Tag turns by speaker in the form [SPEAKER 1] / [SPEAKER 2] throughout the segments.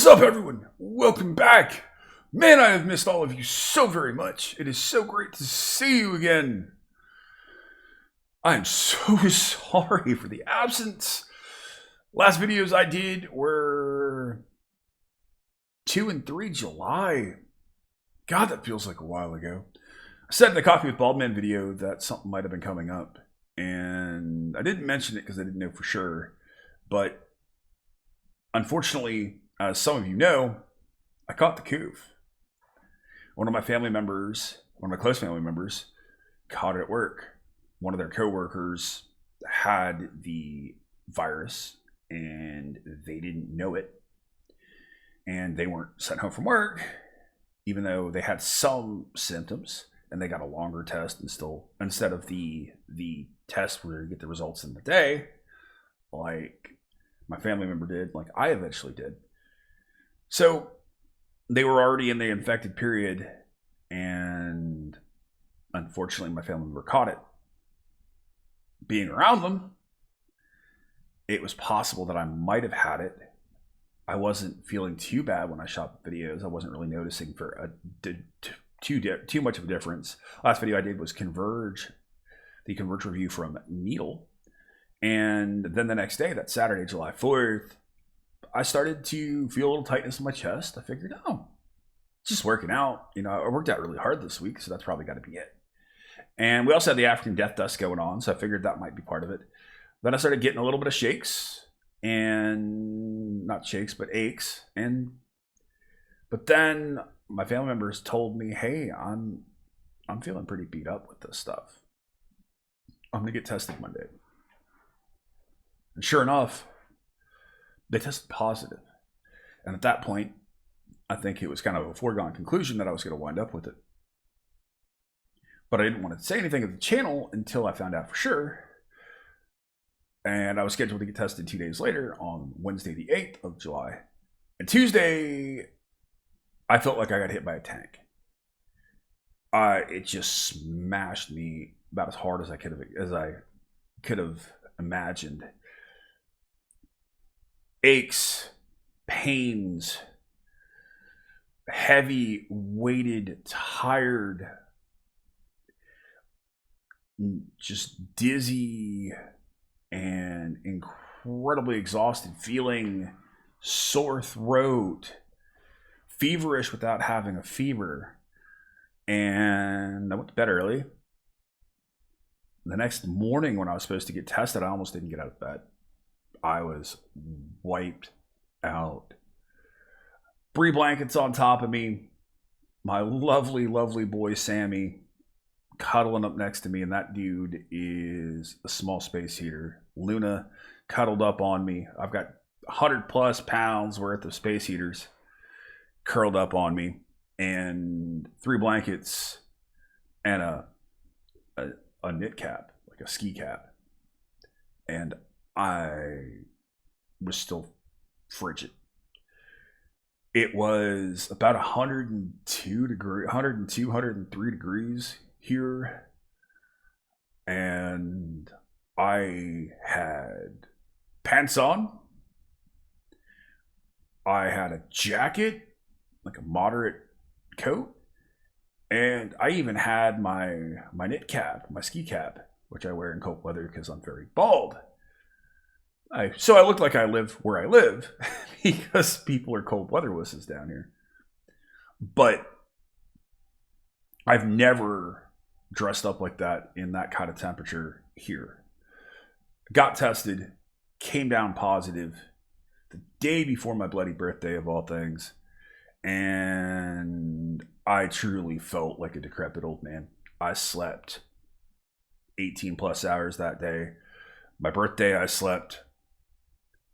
[SPEAKER 1] What's up, everyone? Welcome back. Man, I have missed all of you so very much. It is so great to see you again. I am so sorry for the absence. Last videos I did were 2 and 3 July. God, that feels like a while ago. I said in the Coffee with Baldman video that something might have been coming up, and I didn't mention it because I didn't know for sure, but unfortunately, as some of you know, I caught the Coof. One of my family members, one of my close family members, caught it at work. One of their coworkers had the virus and they didn't know it. And they weren't sent home from work, even though they had some symptoms, and they got a longer test and still, instead of the test where you get the results in the day, like my family member did, like I eventually did. So they were already in the infected period, and unfortunately my family member caught it. Being around them, it was possible that I might have had it. I wasn't feeling too bad when I shot the videos. I wasn't really noticing for too much of a difference. Last video I did was the Converge review from Needle. And then the next day, that Saturday, July 4th, I started to feel a little tightness in my chest. I figured, just working out. You know, I worked out really hard this week, so that's probably got to be it. And we also had the African death dust going on, so I figured that might be part of it. Then I started getting a little bit of shakes, and not shakes, but aches. But then my family members told me, hey, I'm feeling pretty beat up with this stuff. I'm going to get tested Monday. And sure enough, they tested positive. And at that point, I think it was kind of a foregone conclusion that I was going to wind up with it. But I didn't want to say anything at the channel until I found out for sure. And I was scheduled to get tested 2 days later on Wednesday, the 8th of July. And Tuesday, I felt like I got hit by a tank. It just smashed me about as hard as I could have imagined. Aches, pains, heavy, weighted, tired, just dizzy and incredibly exhausted feeling, sore throat, feverish without having a fever. And I went to bed early. The next morning when I was supposed to get tested, I almost didn't get out of bed. I was wiped out. 3 blankets on top of me. My lovely, lovely boy Sammy cuddling up next to me, and that dude is a small space heater. Luna cuddled up on me. I've got 100+ pounds worth of space heaters curled up on me, and 3 blankets and a knit cap, like a ski cap. And I was still frigid. It was about 103 degrees here. And I had pants on. I had a jacket, like a moderate coat. And I even had my knit cap, my ski cap, which I wear in cold weather because I'm very bald. So I look like I live where I live because people are cold weather wusses down here. But I've never dressed up like that in that kind of temperature here. Got tested, came down positive the day before my bloody birthday of all things. And I truly felt like a decrepit old man. I slept 18+ hours that day. My birthday, I slept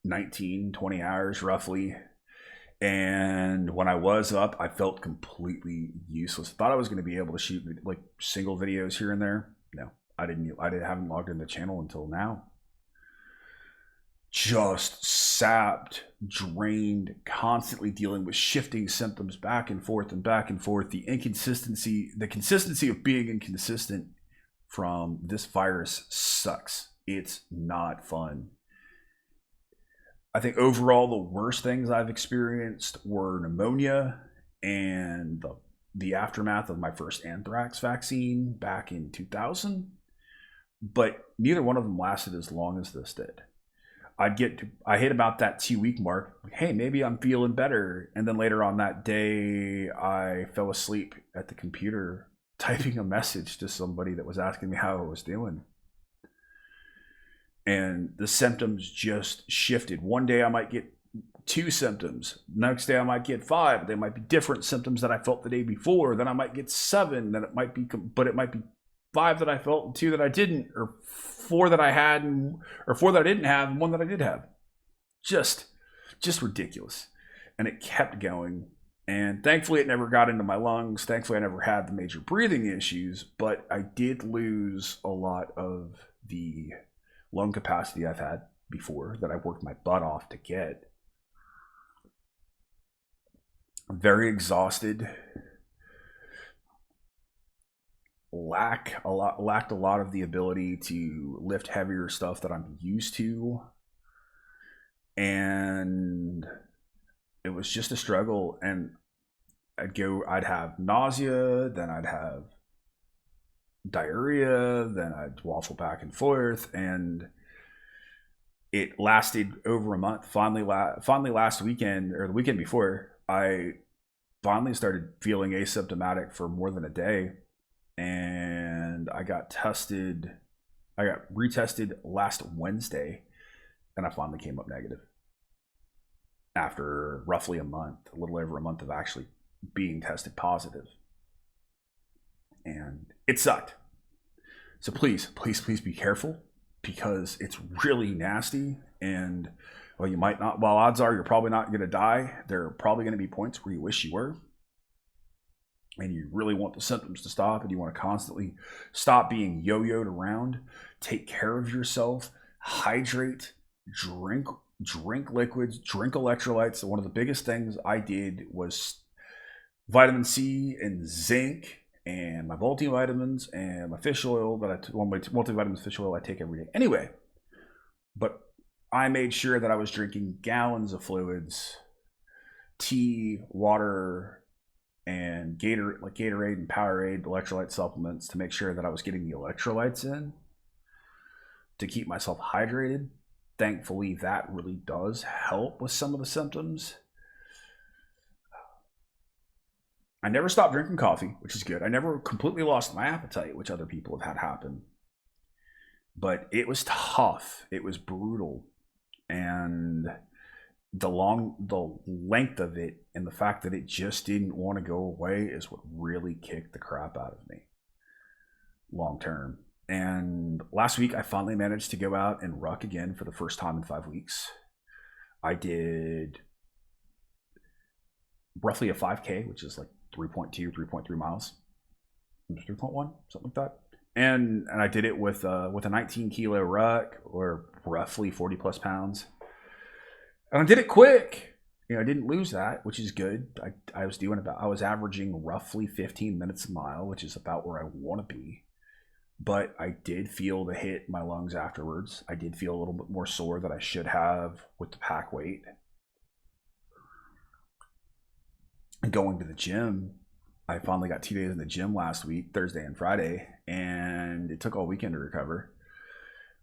[SPEAKER 1] 19-20 hours roughly, and when I was up, I felt completely useless. Thought I was going to be able to shoot like single videos here and there. No, I haven't logged in the channel until now. Just sapped, drained, constantly dealing with shifting symptoms back and forth and back and forth. The consistency of being inconsistent from this virus sucks. It's not fun. I think overall the worst things I've experienced were pneumonia and the aftermath of my first anthrax vaccine back in 2000. But neither one of them lasted as long as this did. I hit about that 2 week mark. Like, hey, maybe I'm feeling better. And then later on that day, I fell asleep at the computer typing a message to somebody that was asking me how I was doing. And the symptoms just shifted. One day I might get 2 symptoms. Next day I might get 5. They might be different symptoms that I felt the day before. Then I might get 7. Then it might be 5 that I felt and 2 that I didn't, or 4 that I had, or 4 that I didn't have, and 1 that I did have. Just ridiculous. And it kept going. And thankfully it never got into my lungs. Thankfully I never had the major breathing issues, but I did lose a lot of the lung capacity I've had before that I worked my butt off to get. I'm very exhausted. Lacked a lot of the ability to lift heavier stuff that I'm used to. And it was just a struggle. And I'd have nausea, then I'd have diarrhea, then I'd waffle back and forth, and it lasted over a month. Finally last weekend, or the weekend before, I finally started feeling asymptomatic for more than a day, and I got retested last Wednesday, and I finally came up negative after roughly a little over a month of actually being tested positive. And it sucked. So please be careful, because it's really nasty. And while odds are you're probably not going to die, there are probably going to be points where you wish you were. And you really want the symptoms to stop, and you want to constantly stop being yo-yoed around. Take care of yourself, hydrate, drink liquids, drink electrolytes. So one of the biggest things I did was vitamin C and zinc, and my multivitamins and my fish oil my multivitamins, fish oil I take every day anyway. But I made sure that I was drinking gallons of fluids, tea, water, and Gatorade and Powerade electrolyte supplements to make sure that I was getting the electrolytes in to keep myself hydrated. Thankfully, that really does help with some of the symptoms. I never stopped drinking coffee, which is good. I never completely lost my appetite, which other people have had happen. But it was tough. It was brutal. And the length of it and the fact that it just didn't want to go away is what really kicked the crap out of me long term. And last week, I finally managed to go out and ruck again for the first time in 5 weeks. I did roughly a 5K, which is like 3.2, 3.3 miles, 3.1, something like that. And I did it with a 19 kilo ruck, or roughly 40 plus pounds. And I did it quick. I didn't lose that, which is good. I was averaging roughly 15 minutes a mile, which is about where I want to be. But I did feel the hit in my lungs afterwards. I did feel a little bit more sore than I should have with the pack weight. Going to the gym, I finally got 2 days in the gym last week, Thursday and Friday, and it took all weekend to recover.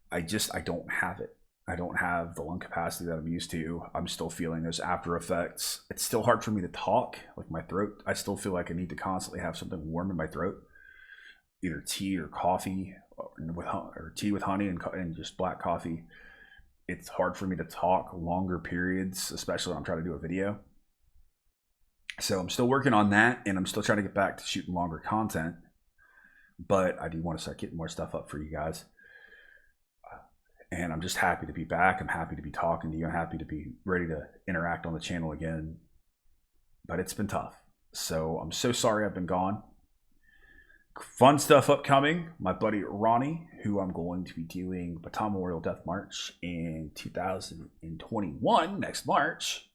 [SPEAKER 1] I don't have it. I don't have the lung capacity that I'm used to. I'm still feeling those after effects. It's still hard for me to talk, like my throat. I still feel like I need to constantly have something warm in my throat, either tea or coffee, or tea with honey and just black coffee. It's hard for me to talk longer periods, especially when I'm trying to do a video. So I'm still working on that, and I'm still trying to get back to shooting longer content. But I do want to start getting more stuff up for you guys. And I'm just happy to be back. I'm happy to be talking to you. I'm happy to be ready to interact on the channel again. But it's been tough. So I'm so sorry I've been gone. Fun stuff upcoming. My buddy Ronnie, who I'm going to be doing Baton Memorial Death March in 2021, next March.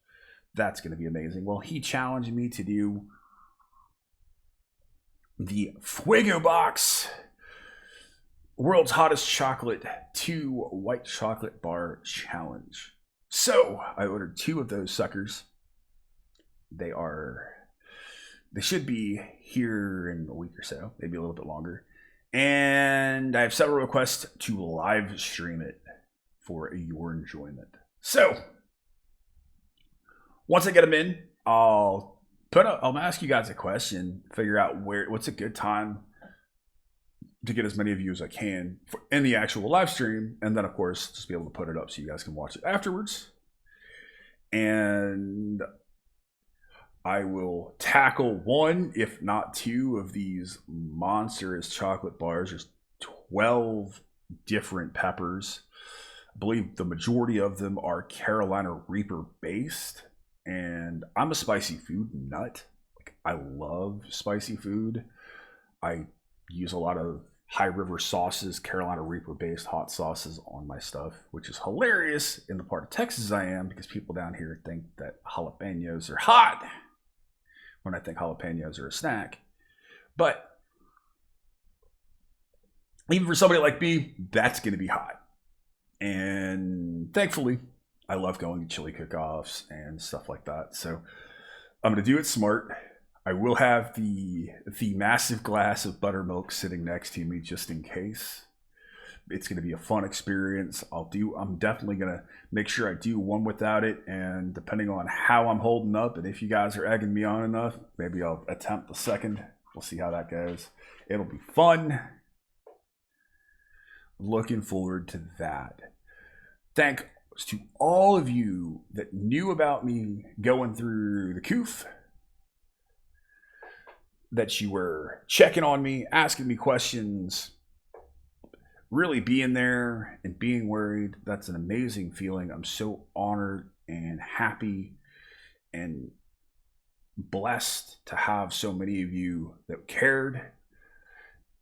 [SPEAKER 1] That's going to be amazing. Well, he challenged me to do the Fuego Box World's Hottest Chocolate 2 White Chocolate Bar Challenge. So I ordered 2 of those suckers. They should be here in a week or so, maybe a little bit longer. And I have several requests to live stream it for your enjoyment. So once I get them in, I'll ask you guys a question, figure out what's a good time to get as many of you as I can in the actual live stream, and then of course just be able to put it up so you guys can watch it afterwards. And I will tackle 1, if not 2, of these monstrous chocolate bars. There's 12 different peppers. I believe the majority of them are Carolina Reaper based, and I'm a spicy food nut. Like, I love spicy food. I use a lot of High River sauces, Carolina Reaper based hot sauces on my stuff, which is hilarious in the part of Texas I am, because people down here think that jalapenos are hot when I think jalapenos are a snack. But even for somebody like me, that's going to be hot. And thankfully, I love going to chili cook-offs and stuff like that. So I'm going to do it smart. I will have the massive glass of buttermilk sitting next to me just in case. It's going to be a fun experience. I'm definitely going to make sure I do one without it. And depending on how I'm holding up, and if you guys are egging me on enough, maybe I'll attempt the second. We'll see how that goes. It'll be fun. Looking forward to that. Thanks to all of you that knew about me going through the Coof, that you were checking on me, asking me questions, really being there and being worried. That's an amazing feeling. I'm so honored and happy and blessed to have so many of you that cared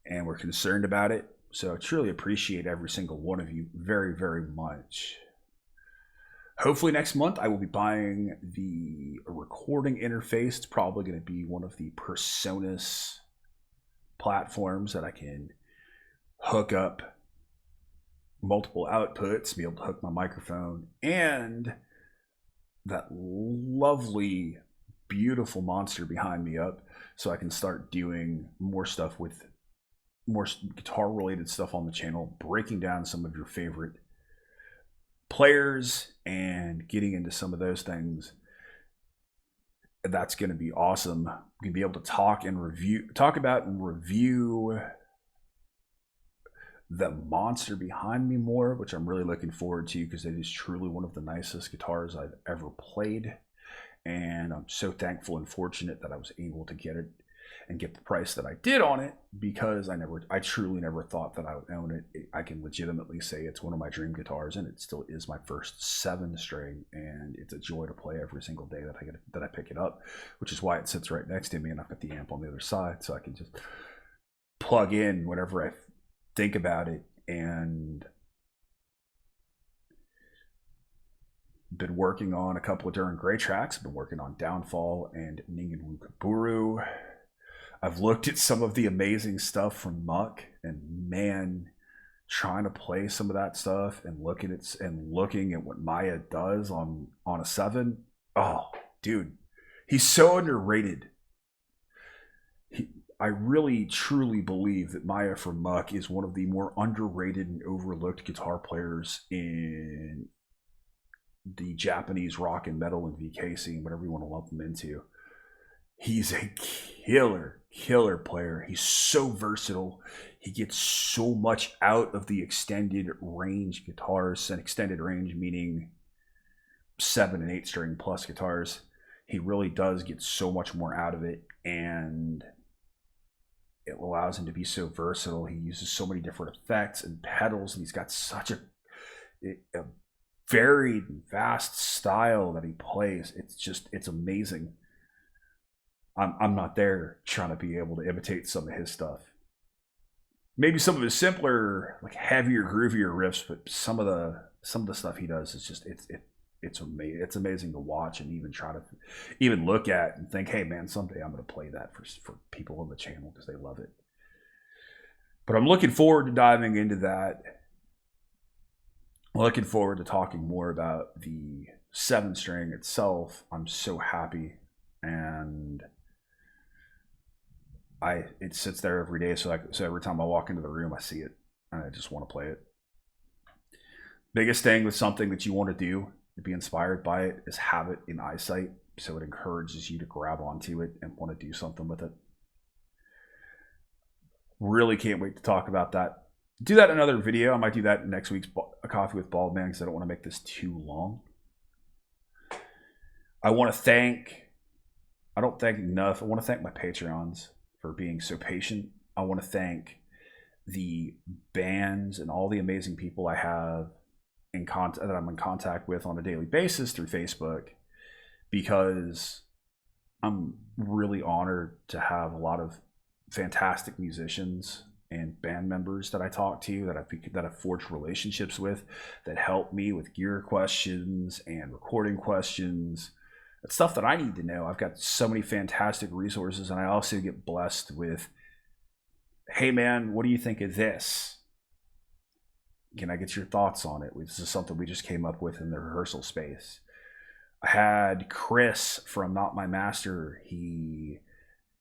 [SPEAKER 1] and were concerned about it. So I truly appreciate every single one of you very, very much. Hopefully next month I will be buying the recording interface. It's probably going to be one of the Personas platforms that I can hook up multiple outputs, be able to hook my microphone, and that lovely, beautiful monster behind me up, so I can start doing more stuff with more guitar-related stuff on the channel, breaking down some of your favorite players and getting into some of those things. That's going to be awesome. I'm going to be able to talk about and review the monster behind me more, which I'm really looking forward to, because it is truly one of the nicest guitars I've ever played. And I'm so thankful and fortunate that I was able to get it and get the price that I did on it, because I truly never thought that I would own it. I can legitimately say it's one of my dream guitars, and it still is my first 7-string, and it's a joy to play every single day that I pick it up, which is why it sits right next to me, and I've got the amp on the other side, so I can just plug in whenever I think about it. And been working on a couple of Duran Gray tracks. Been working on Downfall and Ningen Wukaburu. I've looked at some of the amazing stuff from Muck, and man, trying to play some of that stuff and looking at what Maya does on a 7. Oh, dude, he's so underrated. I really truly believe that Maya from Muck is one of the more underrated and overlooked guitar players in the Japanese rock and metal and VK scene, whatever you want to lump them into. He's a killer player. He's so versatile. He gets so much out of the extended range guitars, and extended range meaning 7 and 8 string plus guitars. He really does get so much more out of it, and it allows him to be so versatile. He uses so many different effects and pedals, and he's got such a varied and vast style that he plays. It's amazing. I'm not there trying to be able to imitate some of his stuff. Maybe some of his simpler, like heavier, groovier riffs, but some of the stuff he does is just it's amazing. It's amazing to watch and even try to even look at and think, hey man, someday I'm going to play that for people on the channel because they love it. But I'm looking forward to diving into that. looking forward to talking more about the 7-string itself. I'm so happy, and it sits there every day. So every time I walk into the room, I see it, and I just want to play it. Biggest thing with something that you want to do, to be inspired by it, is have it in eyesight, so it encourages you to grab onto it and want to do something with it. Really can't wait to talk about that. Do that in another video. I might do that next week's A Coffee with Baldman, because I don't want to make this too long. I want to thank my Patreons for being so patient. I want to thank the bands and all the amazing people I have that I'm in contact with on a daily basis through Facebook, because I'm really honored to have a lot of fantastic musicians and band members that I talk to, that I've forged relationships with, that help me with gear questions and recording questions. It's stuff that I need to know. I've got so many fantastic resources, and I also get blessed with, hey man, what do you think of this? Can I get your thoughts on it? This is something we just came up with in the rehearsal space. I had Chris from Not My Master. He's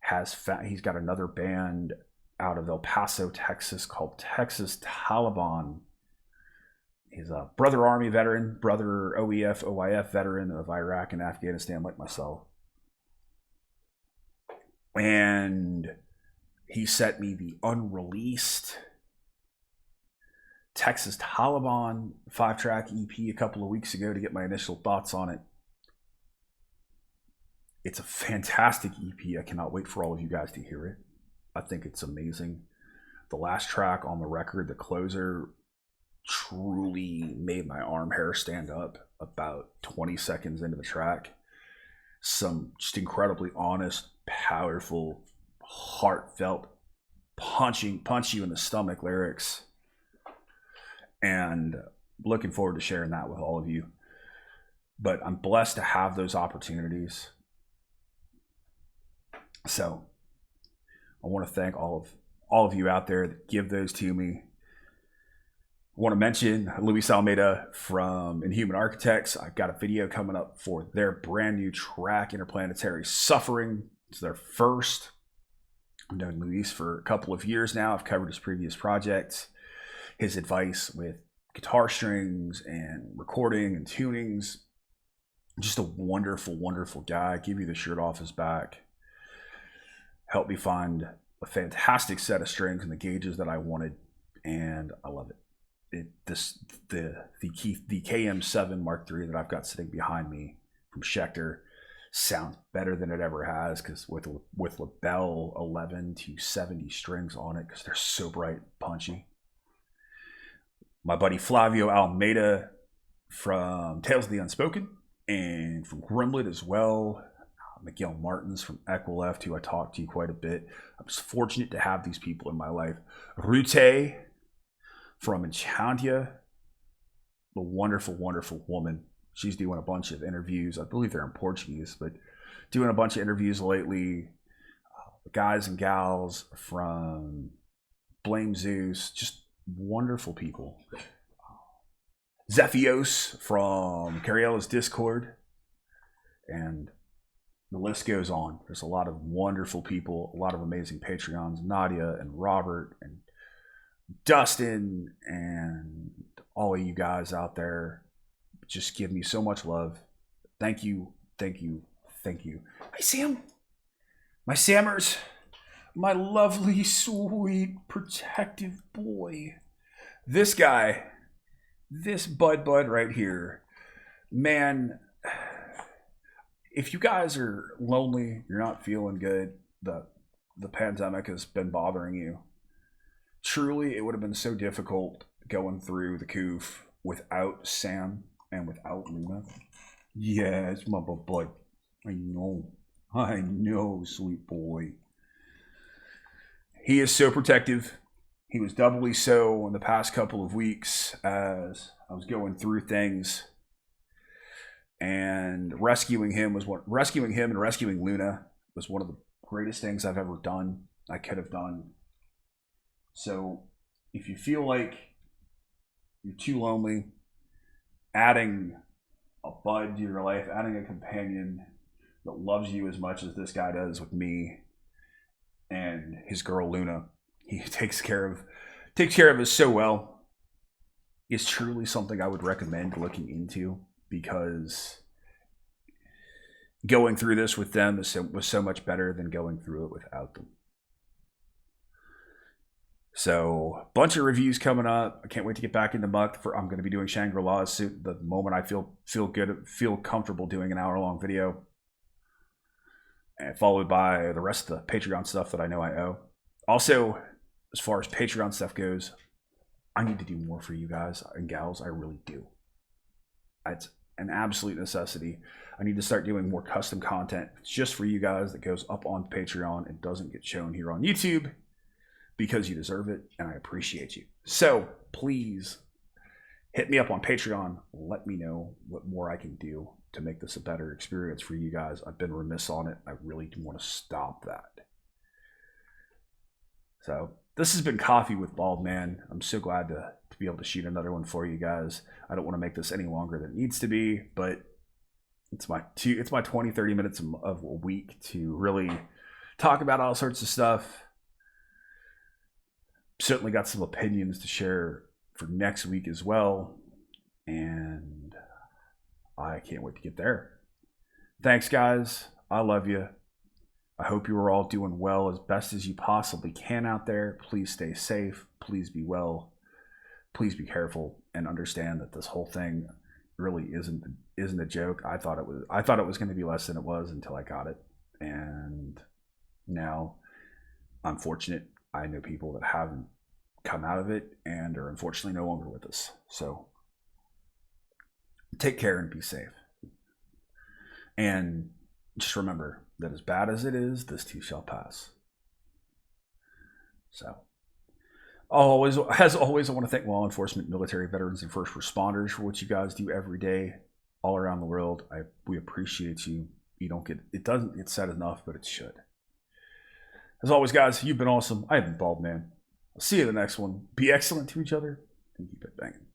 [SPEAKER 1] got another band out of El Paso, Texas, called Texas Taliban. He's a brother Army veteran, brother OEF, OIF veteran of Iraq and Afghanistan, like myself. And he sent me the unreleased Texas Taliban 5-track EP a couple of weeks ago to get my initial thoughts on it. It's a fantastic EP. I cannot wait for all of you guys to hear it. I think it's amazing. The last track on the record, the closer, truly made my arm hair stand up about 20 seconds into the track. Some just incredibly honest, powerful, heartfelt, punch you in the stomach lyrics. And looking forward to sharing that with all of you. But I'm blessed to have those opportunities. So I want to thank all of you out there that give those to me. I want to mention Luis Almeida from Inhuman Architects. I've got a video coming up for their brand new track, Interplanetary Suffering. It's their first. I've known Luis for a couple of years now. I've covered his previous projects. His advice with guitar strings and recording and tunings. Just a wonderful, wonderful guy. Give you the shirt off his back. Helped me find a fantastic set of strings and the gauges that I wanted, and I love it. The KM7 Mark III that I've got sitting behind me from Schecter sounds better than it ever has, because with LaBelle 11 to 70 strings on it, because they're so bright and punchy. My buddy Flavio Almeida from Tales of the Unspoken and from Grimlet as well. Miguel Martins from Equileft, who I talk to quite a bit. I'm just fortunate to have these people in my life. Rute from Enchantia, a wonderful, wonderful woman. She's doing a bunch of interviews. I believe they're in Portuguese, but doing a bunch of interviews lately. The guys and gals from Blame Zeus, just wonderful people. Zephios from Carriella's Discord, and the list goes on. There's a lot of wonderful people, a lot of amazing Patreons, Nadia and Robert and Dustin and all of you guys out there. Just give me so much love. Thank you, thank you, thank you. Hi, Sam. My Sammers. My lovely, sweet, protective boy. This guy, this bud right here, man, if you guys are lonely, you're not feeling good, the pandemic has been bothering you, truly, it would have been so difficult going through the Coof without Sam and without Luna. Yes, my bud. I know, sweet boy. He is so protective. He was doubly so in the past couple of weeks as I was going through things. And rescuing him and rescuing Luna was one of the greatest things I've ever done. I could have done. So if you feel like you're too lonely, adding a bud to your life, adding a companion that loves you as much as this guy does with me and his girl Luna. He takes care of us so well. Is truly something I would recommend looking into, because going through this with them was so much better than going through it without them. So, bunch of reviews coming up. I can't wait to get back into muck. I'm going to be doing Shangri-La soon. The moment I feel comfortable doing an hour-long video, and followed by the rest of the Patreon stuff that I know I owe. Also, as far as Patreon stuff goes, I need to do more for you guys and gals. I really do. It's an absolute necessity. I need to start doing more custom content just for you guys that goes up on Patreon and doesn't get shown here on YouTube, because you deserve it and I appreciate you. So please hit me up on Patreon. Let me know what more I can do to make this a better experience for you guys. I've been remiss on it. I really do want to stop that. So this has been Coffee with Baldman. I'm so glad to be able to shoot another one for you guys. I don't want to make this any longer than it needs to be, but it's my 20-30 minutes of a week to really talk about all sorts of stuff. Certainly got some opinions to share for next week as well, and I can't wait to get there. Thanks, guys. I love you. I hope you are all doing well as best as you possibly can out there. Please stay safe. Please be well. Please be careful and understand that this whole thing really isn't a joke. I thought it was going to be less than it was until I got it, and now I'm fortunate. I know people that haven't come out of it and are unfortunately no longer with us. So take care and be safe. And just remember that as bad as it is, this too shall pass. So, as always, I want to thank law enforcement, military, veterans, and first responders for what you guys do every day all around the world. We appreciate you. It doesn't get said enough, but it should. As always, guys, you've been awesome. I have been Baldman. I'll see you in the next one. Be excellent to each other and keep it banging.